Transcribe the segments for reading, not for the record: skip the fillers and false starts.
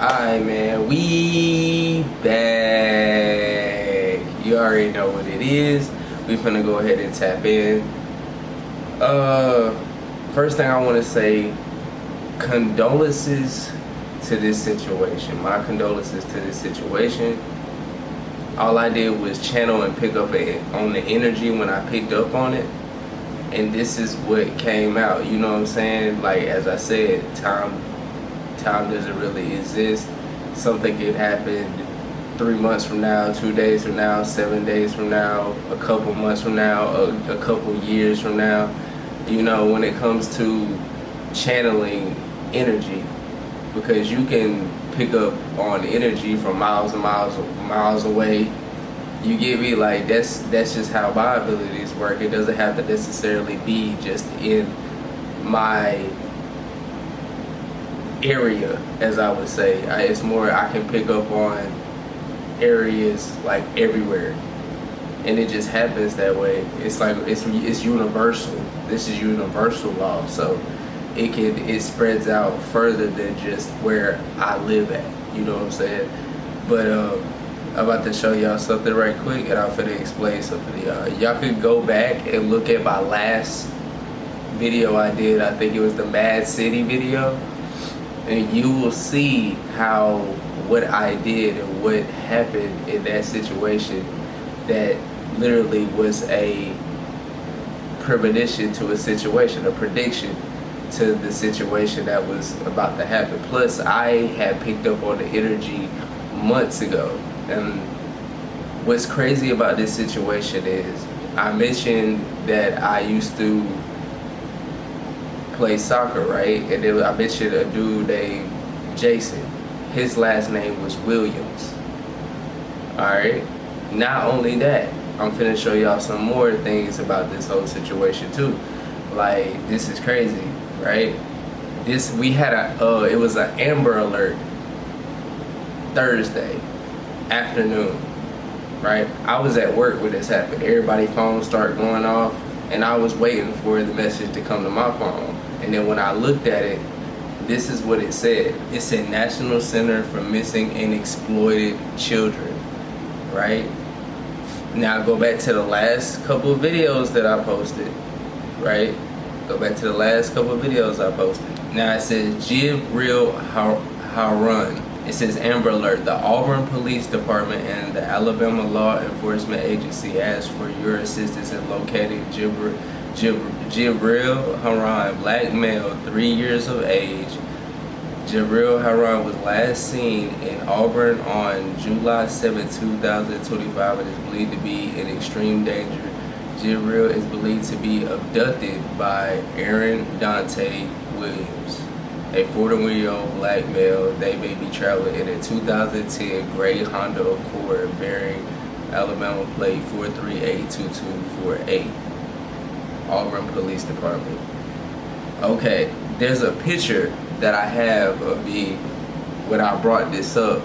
Alright, man, we back. You already know what it is. We finna go ahead and tap in. First thing I want to say, condolences to this situation. My condolences to this situation. All I did was channel and pick up on the energy when I picked up on it, and this is what came out. You know what I'm saying? Like, as I said, time doesn't really exist. Something could happen 3 months from now, 2 days from now, 7 days from now, a couple months from now, a couple years from now. You know, when it comes to channeling energy, because you can pick up on energy from miles and miles away. You get me? Like, that's just how my abilities work. It doesn't have to necessarily be just in my area, as I would say. It's more, I can pick up on areas like everywhere, and it just happens that way. It's like it's universal. This is universal law, so it spreads out further than just where I live at. You know what I'm saying? But I'm about to show y'all something right quick, and I'm finna explain something to y'all. Y'all could go back and look at my last video I did. I think it was the Mad City video. And you will see how what I did and what happened in that situation, that literally was a premonition to a situation, a prediction to the situation that was about to happen. Plus, I had picked up on the energy months ago. And what's crazy about this situation is, I mentioned that I used to play soccer, right? And then I mentioned a dude named Jason. His last name was Williams. Alright? Not only that, I'm finna show y'all some more things about this whole situation too. Like, this is crazy, right? We had it was an Amber Alert Thursday afternoon, right? I was at work when this happened. Everybody's phones started going off, and I was waiting for the message to come to my phone. And then when I looked at it, this is what it said. It said National Center for Missing and Exploited Children, right? Now go back to the last couple of videos that I posted, right? Go back to the last couple of videos I posted. Now it says Jibril Harun. It says Amber Alert. The Auburn Police Department and the Alabama Law Enforcement Agency asked for your assistance in locating Jibril Harun, black male, 3 years of age. Jibril Harun was last seen in Auburn on July 7, 2025, and is believed to be in extreme danger. Jibril is believed to be abducted by Aaron Dante Williams, a 41-year-old black male. They may be traveling in a 2010 gray Honda Accord bearing Alabama plate 4382248. Auburn Police Department. Okay, there's a picture that I have of me when I brought this up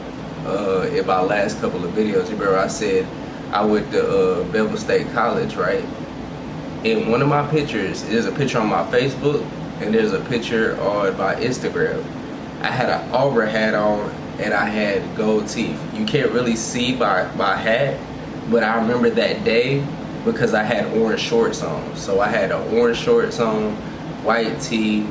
in my last couple of videos. You remember I said I went to Bevel State College, right? In one of my pictures, there's a picture on my Facebook, and there's a picture on my Instagram. I had an Auburn hat on, and I had gold teeth. You can't really see my hat, but I remember that day because I had orange shorts on. So I had an orange shorts on, white tee.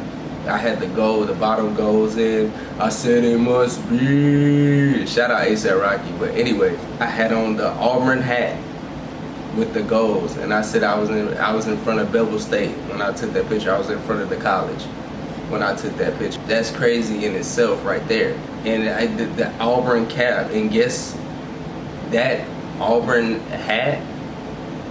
I had the gold, the bottom goes in. I said it must be. Shout out A$AP Rocky. But anyway, I had on the Auburn hat with the golds, and I said I was in front of Bevel State when I took that picture. I was in front of the college when I took that picture. That's crazy in itself right there. And I did the Auburn cap, and guess that Auburn hat.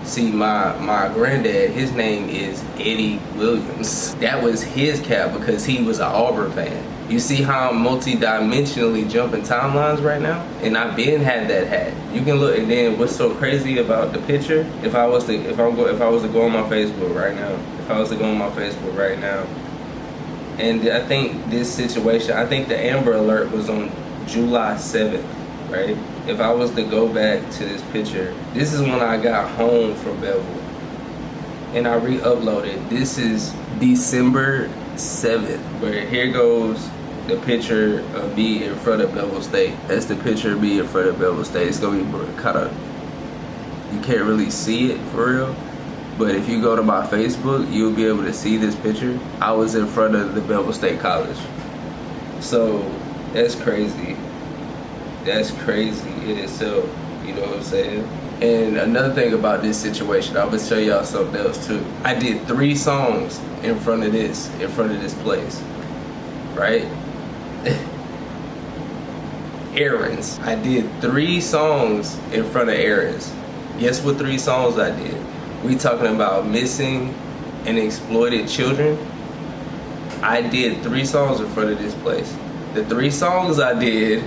See, my granddad, his name is Eddie Williams. That was his cap because he was an Auburn fan. You see how I'm multi-dimensionally jumping timelines right now? And I been had that hat. You can look, and then what's so crazy about the picture? If I was to go on my Facebook right now, and I think this situation, I think the Amber Alert was on July 7th. Right? If I was to go back to this picture, this is when I got home from Bevel, and I re-uploaded. This is December 7th, but here goes the picture of me in front of Bevel State. That's the picture of me in front of Bevel State. It's gonna be kind of, you can't really see it for real, but if you go to my Facebook, you'll be able to see this picture. I was in front of the Bevel State College. So that's crazy. That's crazy in itself, you know what I'm saying? And another thing about this situation, I'm gonna show y'all something else too. I did 3 songs in front of this place, right? Aaron's. I did 3 songs in front of Aaron's. Guess what 3 songs I did? We talking about missing and exploited children. I did 3 songs in front of this place. The 3 songs I did,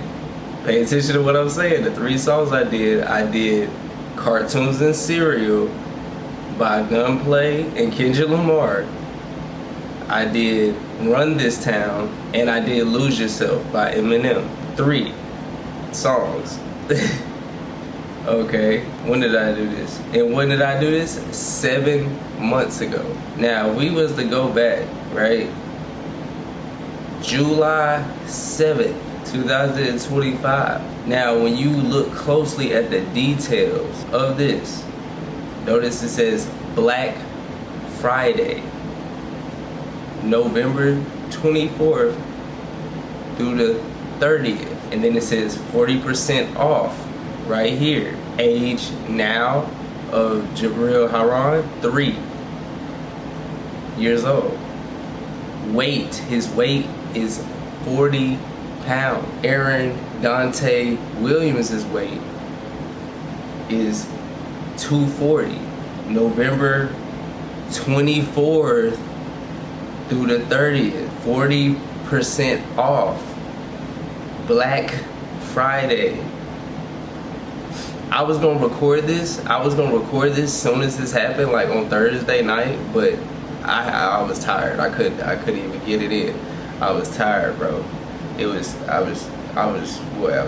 pay attention to what I'm saying, the 3 songs I did Cartoons and Cereal by Gunplay and Kendrick Lamar. I did Run This Town, and I did Lose Yourself by Eminem. 3 songs. Okay, when did I do this? And when did I do this? 7 months ago. Now, if we was to go back, right? July 7th, 2025. Now, when you look closely at the details of this, notice it says Black Friday, November 24th through the 30th. And then it says 40% off right here. Age now of Jabril Haran, 3 years old. Weight, his weight is 40 pounds. Aaron Dante Williams' weight is 240. November 24th through the 30th, 40% off. Black Friday. I was gonna record this soon as this happened, like on Thursday night, but I was tired. I couldn't even get it in. I was tired, bro. I was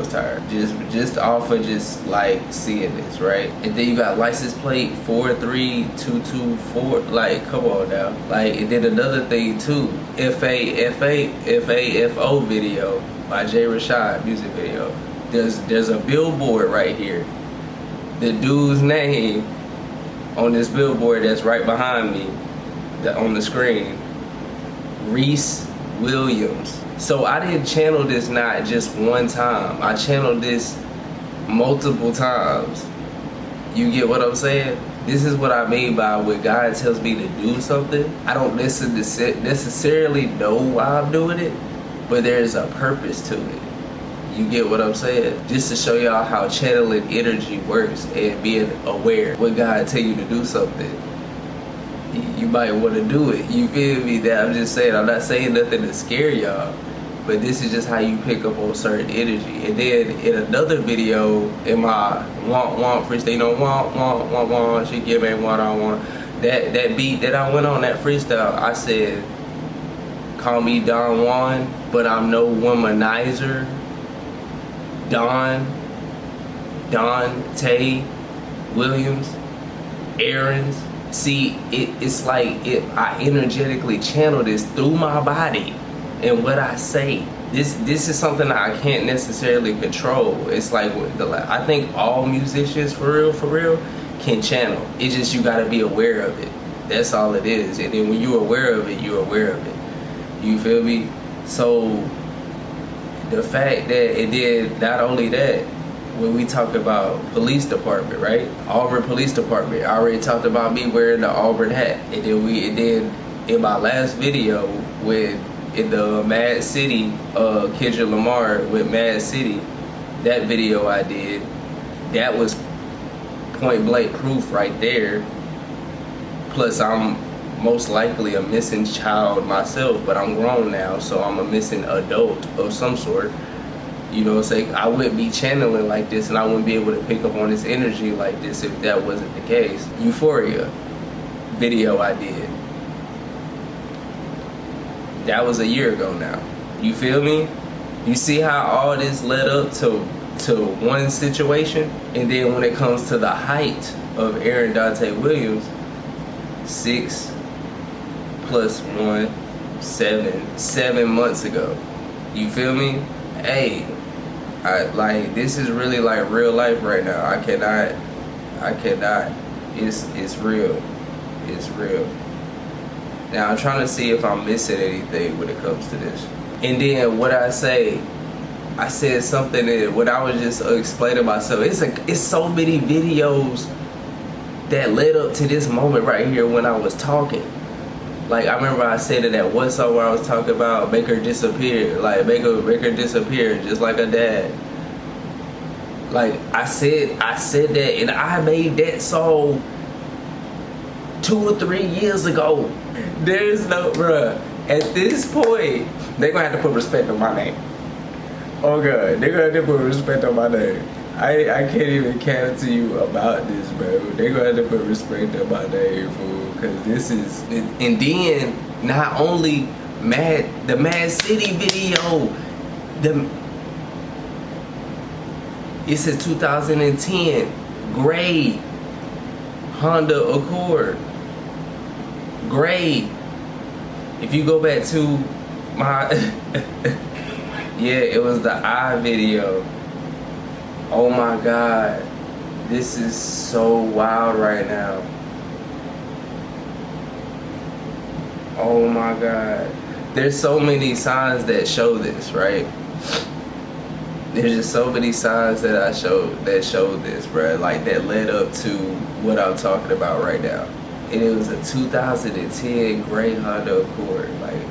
tired. Just off of just like seeing this, right? And then you got license plate 43224. Like, come on now. Like, and then another thing too, FAFO video by Jay Rashad, music video. There's a billboard right here. The dude's name on this billboard that's right behind me, on the screen, Reese Williams. So I didn't channel this not just one time. I channeled this multiple times. You get what I'm saying? This is what I mean by when God tells me to do something, I don't necessarily know why I'm doing it, but there's a purpose to it. You get what I'm saying? Just to show y'all how channeling energy works and being aware when God tell you to do something, you might want to do it. You feel me? That I'm just saying, I'm not saying nothing to scare y'all, but this is just how you pick up on certain energy. And then in another video, in my want freestyle, you know, want, she give me what I want. That beat that I went on, that freestyle, I said, call me Don Juan, but I'm no womanizer. Dante Williams, Aaron's. See, it's like I energetically channel this through my body and what I say. This is something that I can't necessarily control. It's like I think all musicians for real can channel. It's just you gotta be aware of it. That's all it is. And then when you're aware of it, you're aware of it. You feel me? So the fact that, and then not only that, when we talk about police department, right? Auburn Police Department. I already talked about me wearing the Auburn hat. And then in my last video in the Mad City, Kendrick Lamar with Mad City, that video I did, that was point blank proof right there. Plus I'm most likely a missing child myself, but I'm grown now, so I'm a missing adult of some sort. You know what I'm saying? I wouldn't be channeling like this, and I wouldn't be able to pick up on this energy like this if that wasn't the case. Euphoria video I did. That was a year ago now. You feel me? You see how all this led up to one situation? And then when it comes to the height of Aaron Dante Williams, 6 + 1, 7 months ago. You feel me? Hey, like this is really like real life right now. I cannot. It's real. It's real. Now I'm trying to see if I'm missing anything when it comes to this. And then what I said something that when I was just explaining myself. It's so many videos that led up to this moment right here when I was talking. Like I remember I said it at one song where I was talking about make her disappear, like make her disappear just like a dad. Like I said that, and I made that song 2 or 3 years ago. There's no, bruh. At this point, they're gonna have to put respect on my name. Oh god, they're gonna have to put respect on my name. I can't even count to you about this, bro. They're gonna have to put respect on my name, fool, because this is. And then not only the Mad City video, it says 2010 gray Honda Accord. Gray. If you go back to my yeah, it was the I video. Oh my god, this is so wild right now. Oh my god, there's so many signs that show this, right? There's just so many signs that showed this, bro. Like that led up to what I'm talking about right now. And it was a 2010 gray Honda Accord. Like,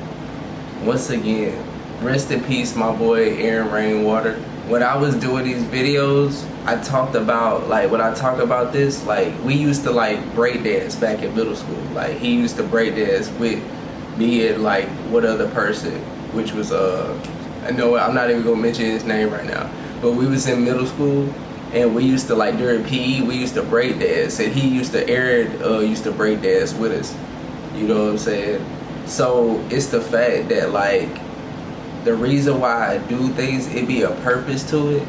once again, rest in peace, my boy Aaron Rainwater. When I was doing these videos, I talked about, like, when I talk about this, like, we used to, like, break dance back in middle school. Like, he used to break dance with me and, like, one other person, which was, I know I'm not even gonna mention his name right now, but we was in middle school, and we used to, like, during PE, we used to break dance, and Aaron used to break dance with us. You know what I'm saying? So, it's the fact that, like, the reason why I do things, it be a purpose to it.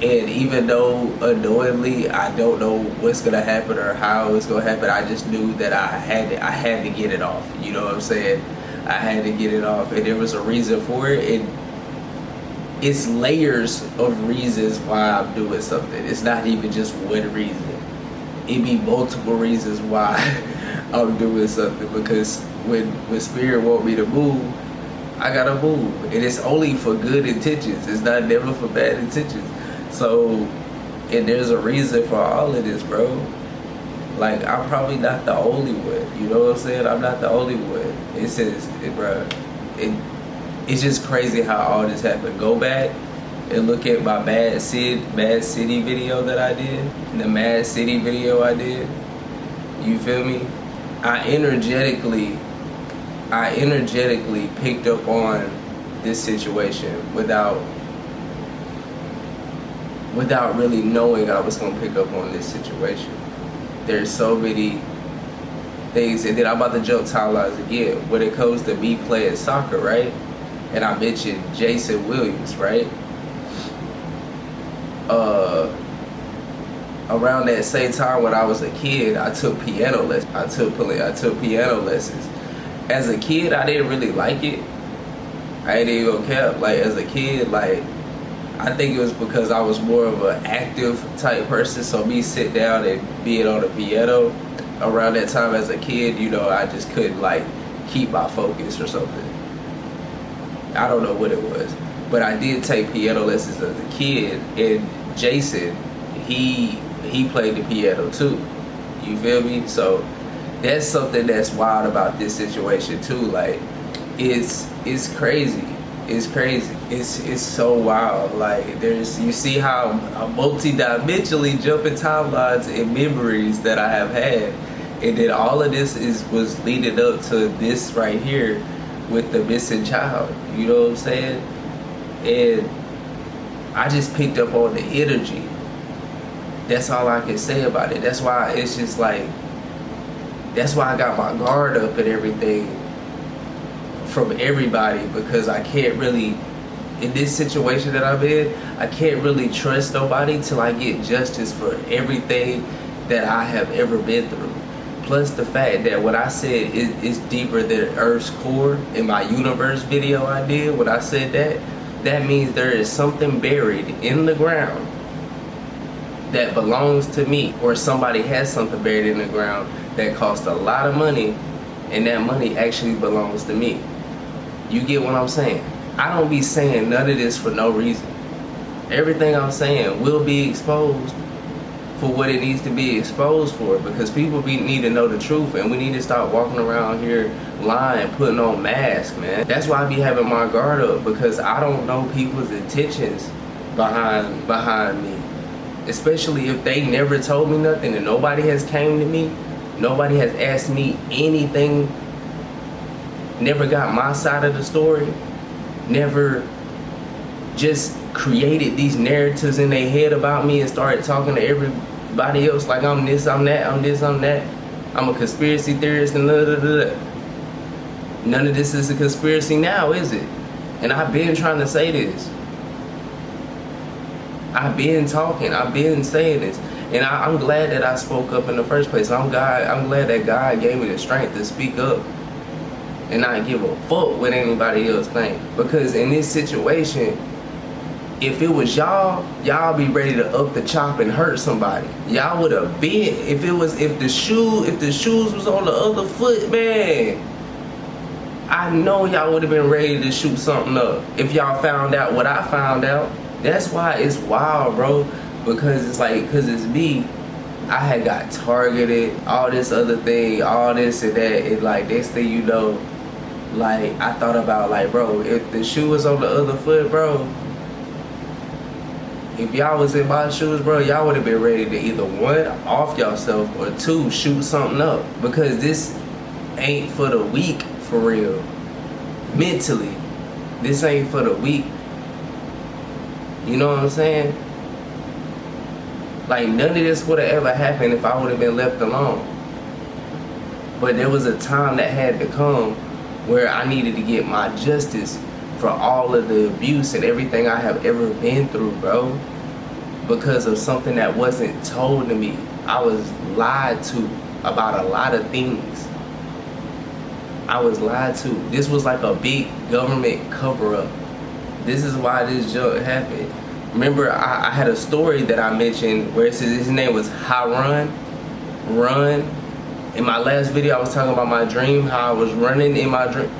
And even though unknowingly I don't know what's gonna happen or how it's gonna happen, I just knew that I had to get it off. You know what I'm saying? I had to get it off, and there was a reason for it. And it's layers of reasons why I'm doing something. It's not even just one reason. It be multiple reasons why I'm doing something, because when spirit want me to move, I gotta move, and it's only for good intentions. It's not never for bad intentions. So, and there's a reason for all of this, bro. Like, I'm probably not the only one. You know what I'm saying? I'm not the only one. It says, bro, it's just crazy how all this happened. Go back and look at my Mad City video that I did. The Mad City video I did. You feel me? I energetically picked up on this situation without really knowing I was gonna pick up on this situation. There's so many things, and then I'm about to jump timelines again. When it comes to me playing soccer, right? And I mentioned Jason Williams, right? Around that same time when I was a kid, I took piano lessons. I took piano lessons. As a kid, I didn't really like it. I ain't even gonna cap. Like, as a kid, like, I think it was because I was more of an active type person. So me sit down and being on the piano around that time as a kid, you know, I just couldn't, like, keep my focus or something. I don't know what it was. But I did take piano lessons as a kid, and Jason, he played the piano too. You feel me? So that's something that's wild about this situation too. Like, it's crazy. It's crazy. It's so wild. Like, you see how I multi-dimensionally jumping timelines and memories that I have had, and then all of this was leading up to this right here with the missing child. You know what I'm saying? And I just picked up on the energy. That's all I can say about it. That's why it's just like, that's why I got my guard up and everything from everybody, because I can't really, in this situation that I'm in, I can't really trust nobody till I get justice for everything that I have ever been through. plus the fact that what I said is deeper than Earth's core in my universe video I did. When I said that means there is something buried in the ground that belongs to me, or somebody has something buried in the ground that costs a lot of money, and that money actually belongs to me. You get what I'm saying? I don't be saying none of this for no reason. Everything I'm saying will be exposed for what it needs to be exposed for, because people need to know the truth, and we need to stop walking around here lying, putting on masks, man. That's why I be having my guard up, because I don't know people's intentions behind me, especially if they never told me nothing and nobody has came to me, nobody has asked me anything, never got my side of the story, never just created these narratives in their head about me and started talking to everybody else like I'm this, I'm that, I'm this, I'm that, I'm a conspiracy theorist and blah, blah, blah. None of this is a conspiracy now, is it? And I've been trying to say this. I've been talking, I've been saying this. And I'm glad that I spoke up in the first place. I'm glad that God gave me the strength to speak up and not give a fuck what anybody else think. Because in this situation, if it was y'all be ready to up the chop and hurt somebody. Y'all would have been. If the shoes was on the other foot, man, I know y'all would have been ready to shoot something up. If y'all found out what I found out. That's why it's wild, bro. Because it's me. I had got targeted, all this other thing, all this and that. It like, next thing you know, like, I thought about, like, bro, if the shoe was on the other foot, bro, if y'all was in my shoes, bro, y'all would have been ready to either, one, off yourself, or two, shoot something up. Because this ain't for the weak, for real. Mentally, this ain't for the weak. You know what I'm saying? Like, none of this would have ever happened if I would have been left alone. But there was a time that had to come where I needed to get my justice for all of the abuse and everything I have ever been through, bro. Because of something that wasn't told to me. I was lied to about a lot of things. I was lied to. This was like a big government cover-up. This is why this junk happened. Remember, I had a story that I mentioned where it says his name was Harun. Run. In my last video, I was talking about my dream, how I was running in my dream.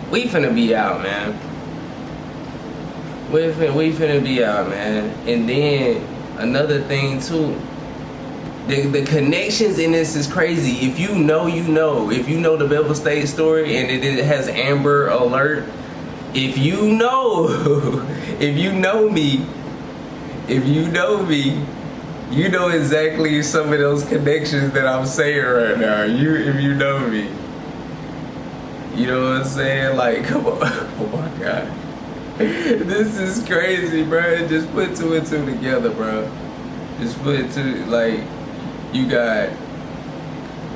We finna be out, man. We finna be out, man. And then another thing too, the connections in this is crazy. If you know, you know. If you know the Bevel State story and it has Amber Alert, if you know, if you know me, you know exactly some of those connections that I'm saying right now. If you know me. You know what I'm saying? Like, come on. Oh my God. This is crazy, bro. Just put two and two together, bro. Just put two, like, you got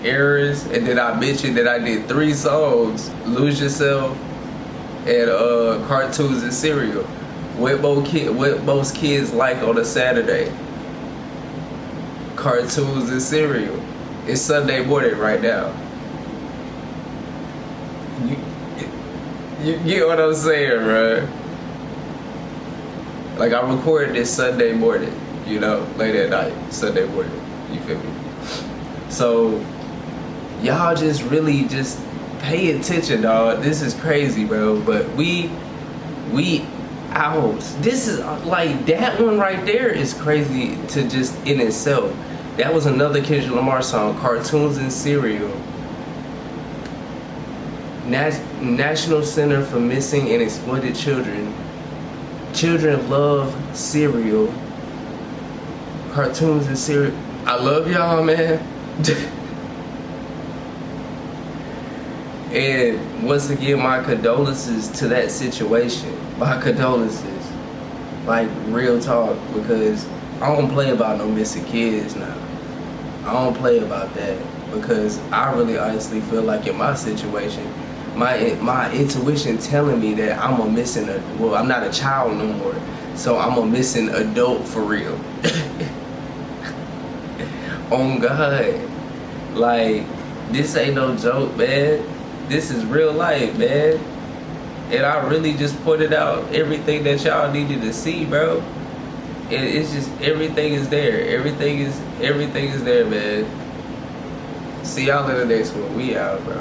Errors, and then I mentioned that I did 3 songs, Lose Yourself, and Cartoons and Cereal. What most kids like on a Saturday. Cartoons and Cereal. It's Sunday morning right now. You get what I'm saying, bro? Like, I recorded this Sunday morning, you know, late at night, Sunday morning. You feel me? So, y'all just really just pay attention, dog. This is crazy, bro. But we out. This is like, that one right there is crazy to just in itself. That was another Kendrick Lamar song, Cartoons and Cereal. National Center for Missing and Exploited Children. Children love cereal. Cartoons and Cereal. I love y'all, man. And once again, my condolences to that situation. My condolences. Like, real talk, because I don't play about no missing kids now. I don't play about that, because I really honestly feel like in my situation, my intuition telling me that I'm I'm not a child no more, so I'm a missing adult for real. On God. Like, this ain't no joke, man. This is real life, man. And I really just pointed out everything that y'all needed to see, bro. And it's just, everything is there. Everything is there, man. See y'all in the next one. We out, bro.